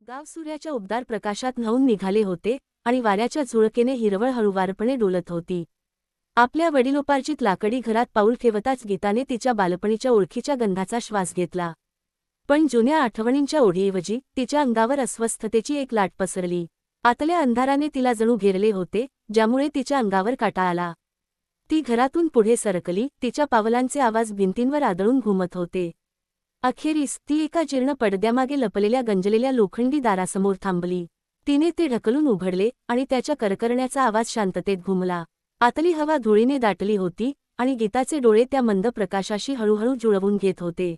गाव सूर्याच्या उबदार प्रकाशात न्हाऊन निघाले होते आणि वाऱ्याच्या झुळकेने हिरवळ हळूवारपणे डोलत होती. आपल्या वडिलोपार्जित लाकडी घरात पाऊल ठेवताच गीताने तिच्या बालपणीच्या ओळखीच्या गंधाचा श्वास घेतला. पण जुन्या आठवणींच्या ओढीऐवजी तिच्या अंगावर अस्वस्थतेची एक लाट पसरली. आतल्या अंधाराने तिला जणू घेरले होते, ज्यामुळे तिच्या अंगावर काटा आला. ती घरातून पुढे सरकली, तिच्या पावलांचे आवाज भिंतींवर आदळून घुमत होते. अखेरीस ती एका जीर्ण पडद्यामागे लपलेल्या गंजलेल्या लोखंडी दारासमोर थांबली. तिने ते ढकलून उघडले आणि त्याच्या करकरण्याचा आवाज शांततेत घुमला. आतली हवा धुळीने दाटली होती आणि गीताचे डोळे त्या मंद प्रकाशाशी हळूहळू जुळवून घेत होते.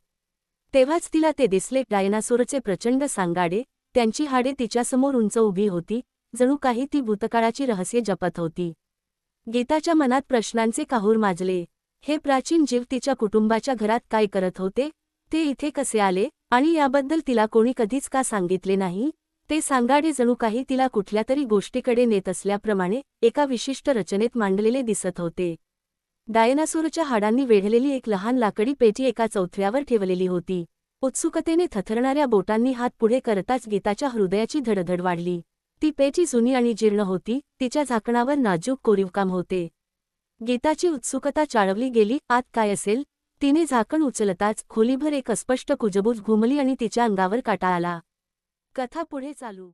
तेव्हाच तिला ते दिसले, डायनासोरचे प्रचंड सांगाडे. त्यांची हाडे तिच्यासमोर उंच उभी होती, जणू काही ती भूतकाळाची रहस्ये जपत होती. गीताच्या मनात प्रश्नांचे काहूर माजले. हे प्राचीन जीव तिच्या कुटुंबाच्या घरात काय करत होते? ते इथे कसे आले आणि याबद्दल तिला कोणी कधीच का सांगितले नाही? ते सांगाडे जणू काही तिला कुठल्यातरी गोष्टीकडे नेत असल्याप्रमाणे एका विशिष्ट रचनेत मांडलेले दिसत होते. डायनासोरच्या हाडांनी वेढलेली एक लहान लाकडी पेटी एका चौथऱ्यावर ठेवलेली होती. उत्सुकतेने थरथरणाऱ्या बोटांनी हात पुढे करताच गीताच्या हृदयाची धडधड वाढली. ती पेटी जुनी आणि जीर्ण होती, तिच्या झाकणावर नाजूक कोरीवकाम होते. गीताची उत्सुकता चाळवली गेली. आत काय असेल? तिने झाकण उचलताच खोलीभर एक अस्पष्ट कुजबूज घुमली आणि तिच्या अंगावर काटा आला. कथा पुढे चालू.